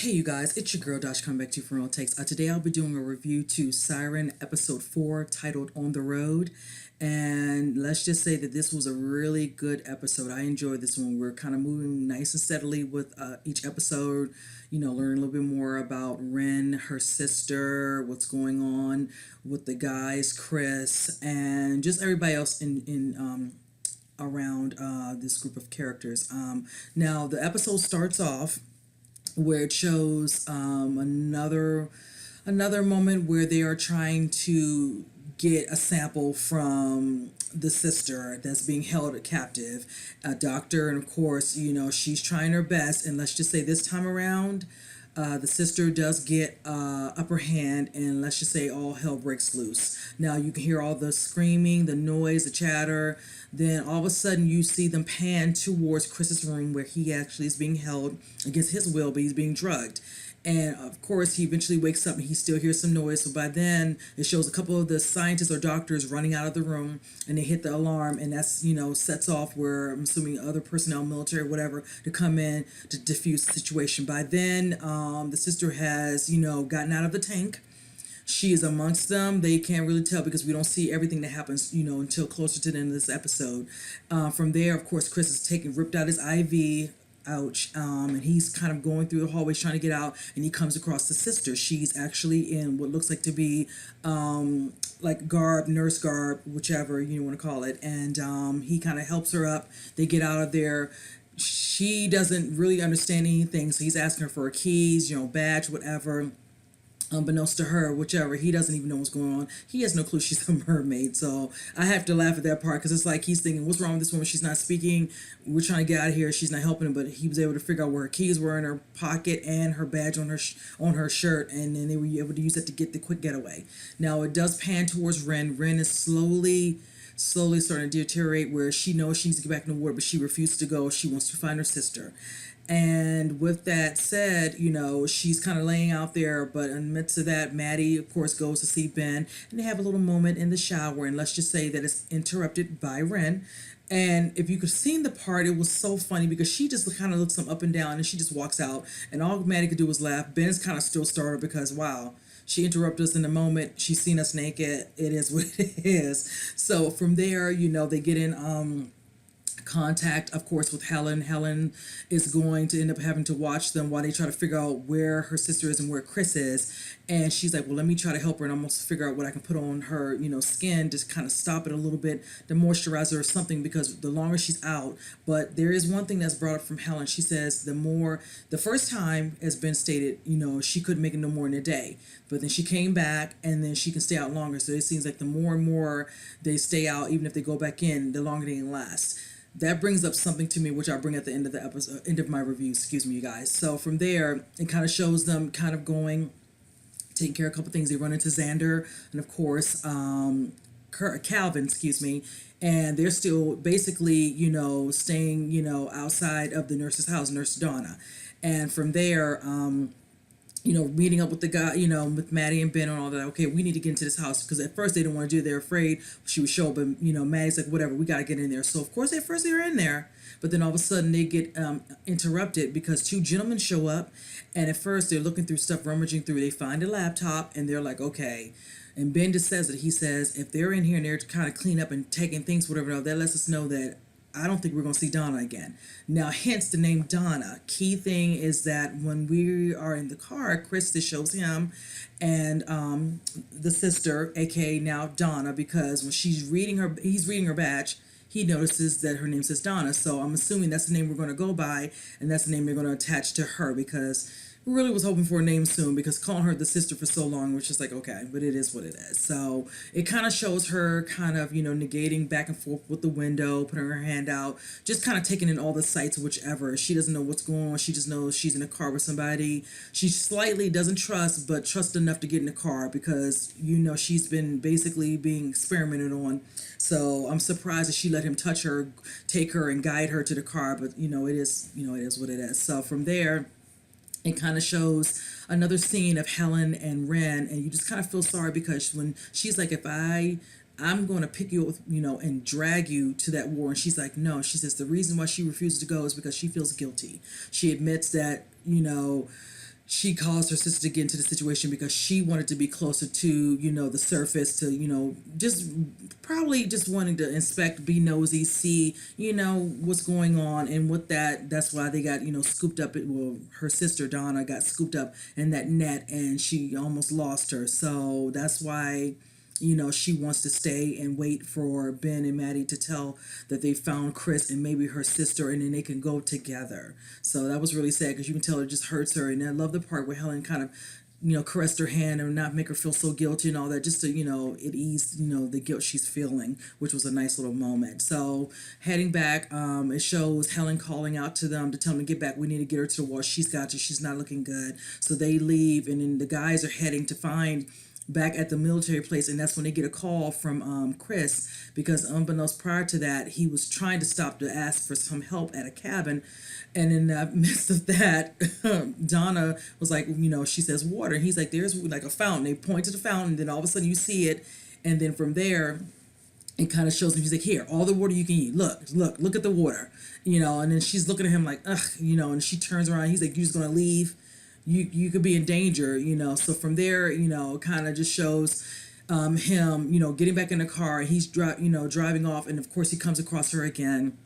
Hey you guys, it's your girl Dosh coming back to you for real takes. Today I'll be doing a review to Siren episode 4 titled On the Road. And let's just say that this was a really good episode. I enjoyed this one. We're kind of moving nice and steadily with each episode, learning a little bit more about Ren, her sister, what's going on with the guys, Chris, and just everybody else in around this group of characters. Now, the episode starts off where it shows another moment where they are trying to get a sample from the sister that's being held captive, a doctor, and of course, she's trying her best. And let's just say this time around, the sister does get upper hand, and let's just say all hell breaks loose. Now you can hear all the screaming, the noise, the chatter. Then all of a sudden you see them pan towards Chris's room where he actually is being held against his will, but he's being drugged. And of course, he eventually wakes up and he still hears some noise. So by then, it shows a couple of the scientists or doctors running out of the room, and they hit the alarm, and that's, sets off where I'm assuming other personnel, military, whatever, to come in to diffuse the situation. By then, the sister has, gotten out of the tank. She is amongst them. They can't really tell because we don't see everything that happens, until closer to the end of this episode. From there, of course, Chris is ripped out his IV. Ouch. And he's kind of going through the hallways trying to get out, and he comes across the sister. She's actually in what looks like to be like garb, nurse garb, whichever you want to call it. And he kind of helps her up. They get out of there. She doesn't really understand anything, so he's asking her for her keys, badge, whatever. Unbeknownst to her, whichever, he doesn't even know what's going on. He has no clue she's a mermaid. So I have to laugh at that part because it's like he's thinking, what's wrong with this woman? She's not speaking. We're trying to get out of here. She's not helping him. But he was able to figure out where her keys were in her pocket and her badge on her shirt. And then they were able to use that to get the quick getaway. Now it does pan towards Ren. Ren is slowly starting to deteriorate where she knows she needs to get back in the water, but she refuses to go. She wants to find her sister. And with that said, she's kind of laying out there, but in the midst of that, Maddie, of course, goes to see Ben, and they have a little moment in the shower, and let's just say that it's interrupted by Ren. And if you could see the part, it was so funny because she just kind of looks them up and down, and she just walks out, and all Maddie could do was laugh. Ben's kind of still startled because, wow, she interrupted us in the moment. She's seen us naked. It is what it is. So from there, they get in contact, of course, with Helen. Helen is going to end up having to watch them while they try to figure out where her sister is and where Chris is. And she's like, well, let me try to help her and almost figure out what I can put on her, skin, just kind of stop it a little bit, the moisturizer or something, because the longer she's out. But there is one thing that's brought up from Helen. She says the first time, as Ben stated, she couldn't make it no more in a day. But then she came back, and then she can stay out longer. So it seems like the more and more they stay out, even if they go back in, the longer they can last. That brings up something to me, which I'll bring at the end of the episode, end of my review, excuse me, you guys. So from there, it kind of shows them kind of taking care of a couple things. They run into Xander and, of course, Calvin, excuse me, and they're still basically, staying, outside of the nurse's house, Nurse Donna. And from there, meeting up with the guy, with Maddie and Ben and all that. Okay, we need to get into this house because at first they didn't want to do it. They're afraid she would show up, but Maddie's like, whatever, we got to get in there. So of course at first they're in there, but then all of a sudden they get interrupted because two gentlemen show up, and at first they're looking through stuff, rummaging through. They find a laptop, and they're like, okay. And Ben just says it. He says if they're in here and they're kind of clean up and taking things, whatever, that lets us know that I don't think we're going to see Donna again. Now, hence the name Donna. Key thing is that when we are in the car, Krista shows him and the sister, aka now Donna, because when he's reading her badge, he notices that her name says Donna. So I'm assuming that's the name we're going to go by, and that's the name they're going to attach to her because we really was hoping for a name soon because calling her the sister for so long was just like, okay, but it is what it is. So it kind of shows her kind of, negating back and forth with the window, putting her hand out, just kind of taking in all the sights, whichever. She doesn't know what's going on. She just knows she's in a car with somebody. She slightly doesn't trust, but trusts enough to get in the car because, she's been basically being experimented on. So I'm surprised that she let him touch her, take her, and guide her to the car. But, it is what it is. So from there, it kind of shows another scene of Helen and Ren, and you just kind of feel sorry because when she's like, I'm going to pick you up, and drag you to that war. And she's like, no. She says the reason why she refuses to go is because she feels guilty. She admits that, she caused her sister to get into the situation because she wanted to be closer to, the surface, to, just probably just wanting to inspect, be nosy, see, what's going on. And with that's why they got, scooped up. Well, her sister Donna got scooped up in that net and she almost lost her. So that's why, she wants to stay and wait for Ben and Maddie to tell that they found Chris and maybe her sister, and then they can go together. So that was really sad because you can tell it just hurts her. And I love the part where Helen kind of, caressed her hand and not make her feel so guilty and all that, just to, it eased, the guilt she's feeling, which was a nice little moment. So heading back, it shows Helen calling out to them to tell them to get back. We need to get her to the wall. She's got you. She's not looking good. So they leave, and then the guys are heading to find back at the military place, and that's when they get a call from Chris, because unbeknownst prior to that, he was trying to stop to ask for some help at a cabin, and in the midst of that, Donna was like, she says water, and he's like, there's like a fountain. They point to the fountain, and then all of a sudden you see it, and then from there it kind of shows him, he's like, here, all the water you can eat, look at the water, and then she's looking at him like, ugh, and she turns around, he's like, you're just gonna leave? You could be in danger, So from there, kind of just shows him, getting back in the car. He's driving off, and of course he comes across her again.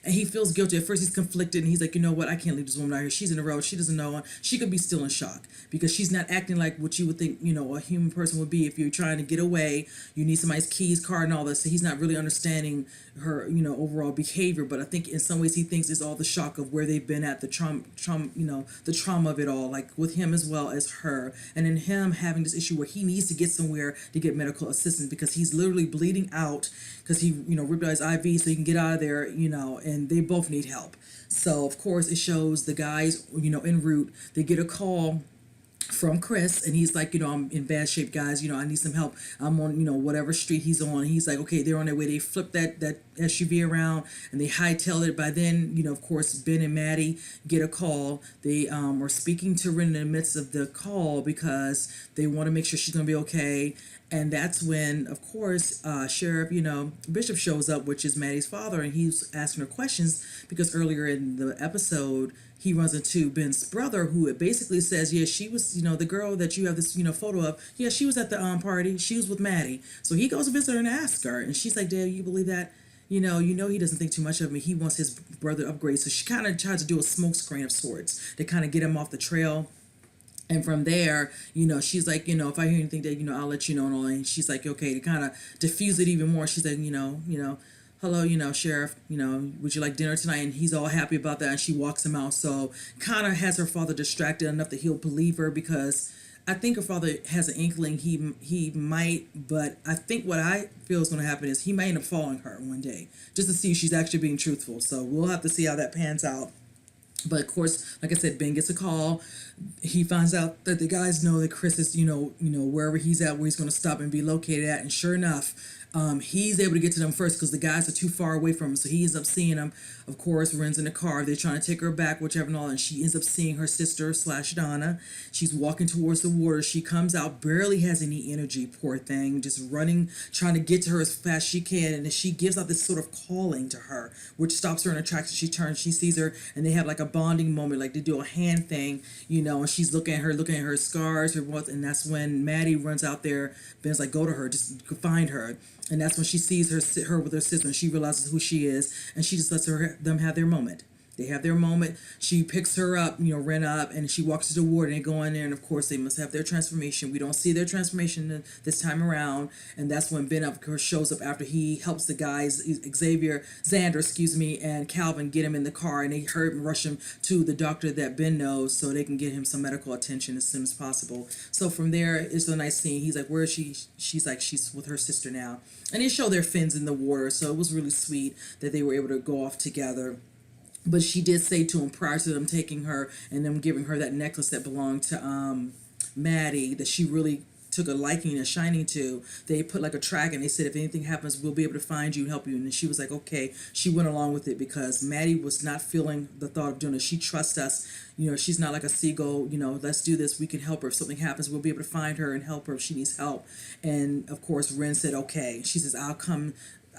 And he feels guilty. At first he's conflicted, and he's like, you know what, I can't leave this woman out here. She's in the road. She doesn't know. She could be still in shock because she's not acting like what you would think, a human person would be. If you're trying to get away, you need somebody's keys, card, and all this. So he's not really understanding her, overall behavior. But I think in some ways he thinks it's all the shock of where they've been at, the trauma, the trauma of it all, like with him as well as her. And then him having this issue where he needs to get somewhere to get medical assistance because he's literally bleeding out because he, ripped out his IV so he can get out of there, and they both need help. So of course it shows the guys, en route. They get a call from Chris, and he's like, I'm in bad shape, guys. I need some help. I'm on, whatever street he's on. He's like, okay, they're on their way. They flip that SUV around and they hightail it. By then, of course, Ben and Maddie get a call. They are speaking to Ren in the midst of the call because they want to make sure she's gonna be okay. And that's when, of course, Sheriff, Bishop shows up, which is Maddie's father, and he's asking her questions because earlier in the episode, he runs into Ben's brother, who basically says, yeah, she was, the girl that you have this, photo of. Yeah, she was at the party. She was with Maddie. So he goes to visit her and asks her, and she's like, Dad, you believe that? He doesn't think too much of me. He wants his brother to upgrade. So she kind of tries to do a smoke screen of sorts to kind of get him off the trail. And from there, she's like, if I hear anything that, I'll let you know and all. And she's like, okay, to kind of diffuse it even more. She's like, hello, Sheriff, would you like dinner tonight? And he's all happy about that. And she walks him out. So kind of has her father distracted enough that he'll believe her because I think her father has an inkling he might, but I think what I feel is going to happen is he might end up following her one day just to see if she's actually being truthful. So we'll have to see how that pans out. But of course, like I said, Ben gets a call. He finds out that the guys know that Chris is, wherever he's at, where he's going to stop and be located at. And sure enough, he's able to get to them first because the guys are too far away from him. So he ends up seeing them. Of course, Ren's in the car. They're trying to take her back, whichever and all. And she ends up seeing her sister / Donna. She's walking towards the water. She comes out, barely has any energy, poor thing, just running, trying to get to her as fast as she can. And then she gives out this sort of calling to her, which stops her in her tracks. She turns, she sees her, and they have like a bonding moment, like they do a hand thing, and she's looking at her scars, her what, and that's when Maddie runs out there. Ben's like, go to her, just find her. And that's when she sees her with her sister, and she realizes who she is, and she just lets them have their moment. They have their moment. She picks her up, Ren up, and she walks to the ward, and they go in there, and of course they must have their transformation. We don't see their transformation this time around, and that's when Ben, of course, shows up after he helps the guys, Xander, and Calvin get him in the car, and they hurry and rush him to the doctor that Ben knows so they can get him some medical attention as soon as possible. So from there, it's a nice scene. He's like, where is she? She's like, she's with her sister now. And they show their fins in the water, so it was really sweet that they were able to go off together. But she did say to him prior to them taking her and them giving her that necklace that belonged to Maddie, that she really took a liking and a shining to. They put like a track, and they said, if anything happens, we'll be able to find you and help you. And she was like, okay. She went along with it because Maddie was not feeling the thought of doing it. She trusts us. She's not like a seagull. Let's do this. We can help her. If something happens, we'll be able to find her and help her if she needs help. And of course, Ren said, okay. She says, I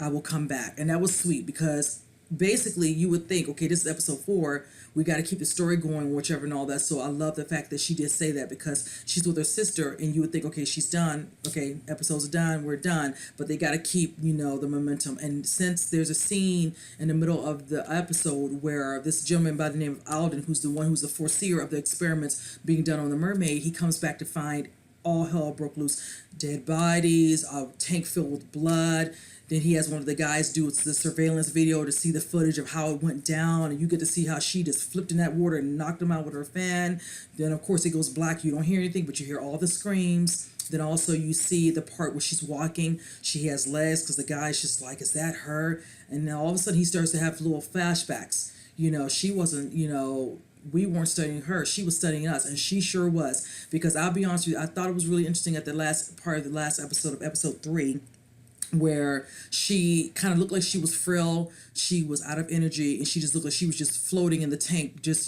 will come back. And that was sweet because basically you would think, okay, this is episode 4, we got to keep the story going, whichever, and all that. So I love the fact that she did say that, because she's with her sister, and you would think, okay, she's done, okay, episodes are done, we're done, but they got to keep, the momentum. And since there's a scene in the middle of the episode where this gentleman by the name of Alden, who's the foreseer of the experiments being done on the mermaid, he comes back to find all hell broke loose, dead bodies, a tank filled with blood. Then he has one of the guys do the surveillance video to see the footage of how it went down, and you get to see how she just flipped in that water and knocked him out with her fan. Then of course it goes black. You don't hear anything, but you hear all the screams. Then also you see the part where she's walking. She has legs because the guy's just like, "Is that her?" And then all of a sudden he starts to have little flashbacks. She wasn't. We weren't studying her, she was studying us, and she sure was. Because I'll be honest with you, I thought it was really interesting at the last part of the last episode of episode 3, where she kind of looked like she was frail, she was out of energy, and she just looked like she was just floating in the tank, just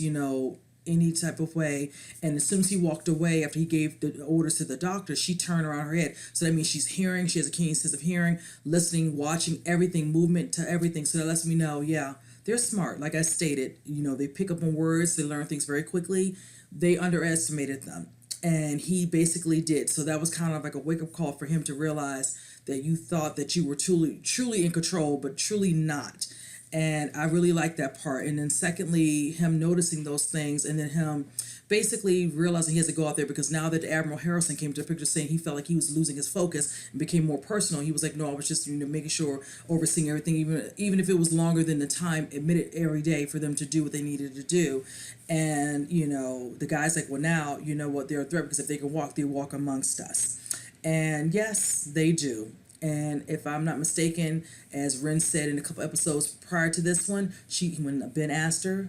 any type of way. And as soon as he walked away after he gave the orders to the doctor, she turned around her head. So that means she's hearing, she has a keen sense of hearing, listening, watching everything, movement to everything. So that lets me know, yeah, they're smart. Like I stated, they pick up on words, they learn things very quickly. They underestimated them, and he basically did. So that was kind of like a wake-up call for him to realize that you thought that you were truly in control, but truly not. And I really like that part. And then secondly, him noticing those things, and then him basically realizing he has to go out there, because now that Admiral Harrison came to the picture saying he felt like he was losing his focus and became more personal, he was like, no, I was just making sure, overseeing everything, even if it was longer than the time admitted every day for them to do what they needed to do. And the guy's like, well, now you know what, they're a threat, because if they can walk, they walk amongst us. And yes, they do. And if I'm not mistaken, as Ren said in a couple episodes prior to this one, when Ben asked her,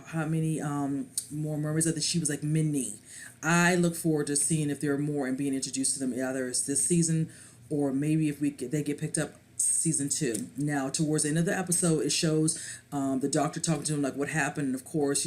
how many more mermaids are there, she was like, many. I look forward to seeing if there are more and being introduced to them, either it's this season, or maybe if they get picked up season 2. Now, towards the end of the episode, it shows the doctor talking to him, like what happened. And of course,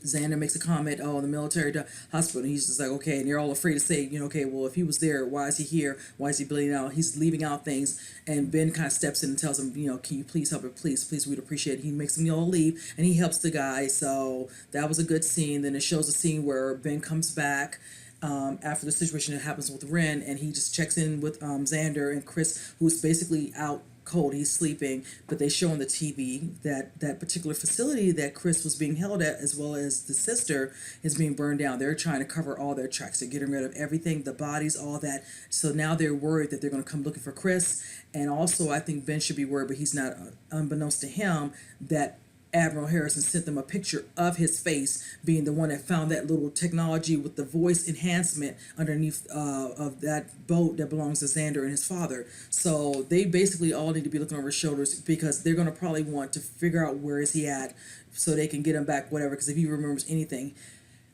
Xander makes a comment, oh, the military hospital. And he's just like, okay. And they're all afraid to say, okay, well, if he was there, why is he here? Why is he bleeding out? He's leaving out things. And Ben kind of steps in and tells him, can you please help her? Please, we'd appreciate it. He makes them all leave, and he helps the guy. So that was a good scene. Then it shows a scene where Ben comes back after the situation that happens with Ren, and he just checks in with Xander and Chris, who's basically out cold, he's sleeping. But they show on the TV that particular facility that Chris was being held at, as well as the sister, is being burned down. They're trying to cover all their tracks. They're getting rid of everything, the bodies, all that. So now they're worried that they're going to come looking for Chris. And also I think Ben should be worried, but he's not, unbeknownst to him, that Admiral Harrison sent them a picture of his face, being the one that found that little technology with the voice enhancement underneath of that boat that belongs to Xander and his father. So they basically all need to be looking over his shoulders, because they're going to probably want to figure out where is he at, so they can get him back, whatever, because if he remembers anything.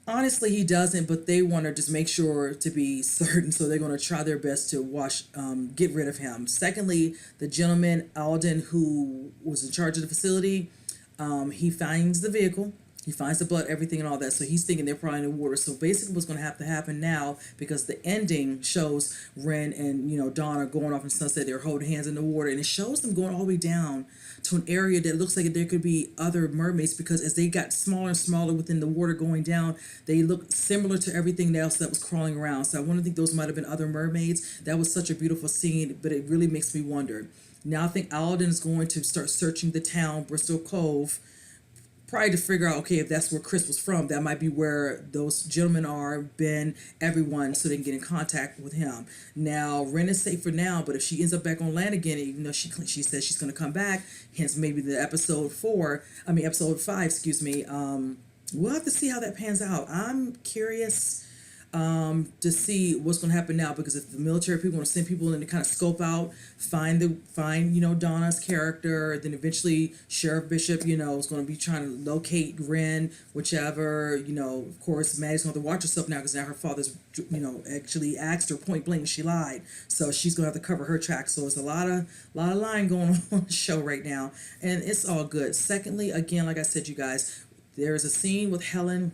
Honestly, he doesn't, but they want to just make sure to be certain, so they're going to try their best to get rid of him. Secondly, the gentleman, Alden, who was in charge of the facility, he finds the vehicle, he finds the blood, everything and all that. So he's thinking they're probably in the water. So basically what's going to have to happen now, because the ending shows Ren and, Donna going off in Sunset, they're holding hands in the water, and it shows them going all the way down to an area that looks like there could be other mermaids, because as they got smaller and smaller within the water going down, they look similar to everything else that was crawling around. So I want to think those might have been other mermaids. That was such a beautiful scene, but it really makes me wonder. Now I think Alden is going to start searching the town, Bristol Cove, probably to figure out, okay, if that's where Chris was from, that might be where those gentlemen are, Ben, everyone, so they can get in contact with him. Now, Ren is safe for now, but if she ends up back on land again, even though she says she's going to come back, hence maybe the episode 5, we'll have to see how that pans out. I'm curious to see what's going to happen now, because if the military people want to send people in to kind of scope out, find Donna's character, then eventually Sheriff Bishop is going to be trying to locate Ren, whichever. Of course Maddie's going to have to watch herself now, because now her father's actually asked her point blank and she lied, so she's going to have to cover her tracks. So it's a lot of lying going on the show right now, and it's all good. Secondly, again, like I said, you guys, there is a scene with Helen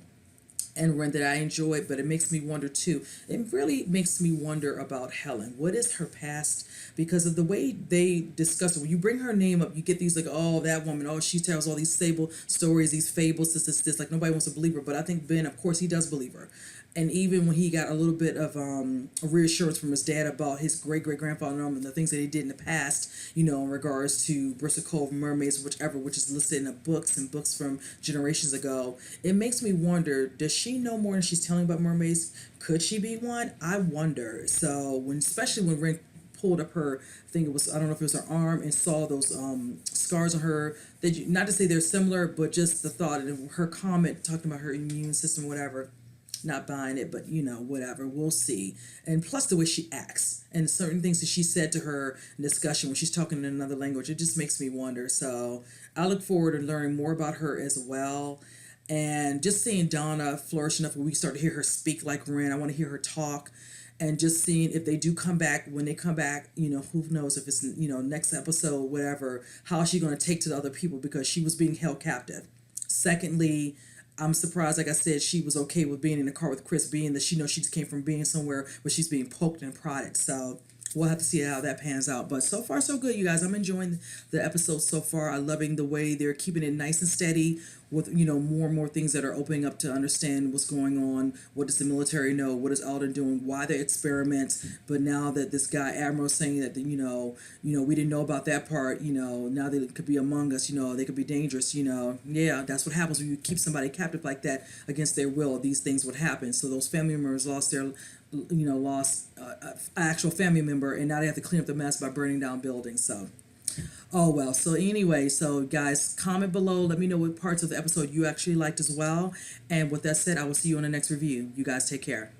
and Ren that I enjoyed, but it makes me wonder too. It really makes me wonder about Helen. What is her past? Because of the way they discuss it. When you bring her name up, you get these like, oh, that woman, oh, she tells all these stable stories, these fables, this. Like nobody wants to believe her. But I think Ben, of course, he does believe her. And even when he got a little bit of a reassurance from his dad about his great grandfather and the things that he did in the past, in regards to Bristol Cove mermaids, whichever, which is listed in the books and books from generations ago, it makes me wonder: does she know more than she's telling about mermaids? Could she be one? I wonder. So especially when Ren pulled up her, I think it was, I don't know if it was her arm, and saw those scars on her. That not to say they're similar, but just the thought of her comment talking about her immune system, whatever. Not buying it, but whatever. We'll see. And plus the way she acts and certain things that she said to her in discussion when she's talking in another language, it just makes me wonder. So I look forward to learning more about her as well. And just seeing Donna flourish enough where we start to hear her speak like Ren. I want to hear her talk. And just seeing if they do come back, when they come back, who knows if it's, next episode, whatever, how is she going to take to the other people because she was being held captive. Secondly, I'm surprised, like I said, she was okay with being in the car with Chris, being that she knows she just came from being somewhere where she's being poked and prodded. So we'll have to see how that pans out. But so far, so good, you guys. I'm enjoying the episode so far. I'm loving the way they're keeping it nice and steady with, more and more things that are opening up to understand what's going on. What does the military know? What is Alden doing? Why the experiments? But now that this guy, Admiral, saying that, we didn't know about that part, now that it could be among us, they could be dangerous, yeah, that's what happens when you keep somebody captive like that against their will. These things would happen. So those family members lost an actual family member, and now they have to clean up the mess by burning down buildings. So oh well. So anyway, so guys, comment below, let me know what parts of the episode you actually liked as well. And with that said, I will see you on the next review. You guys take care.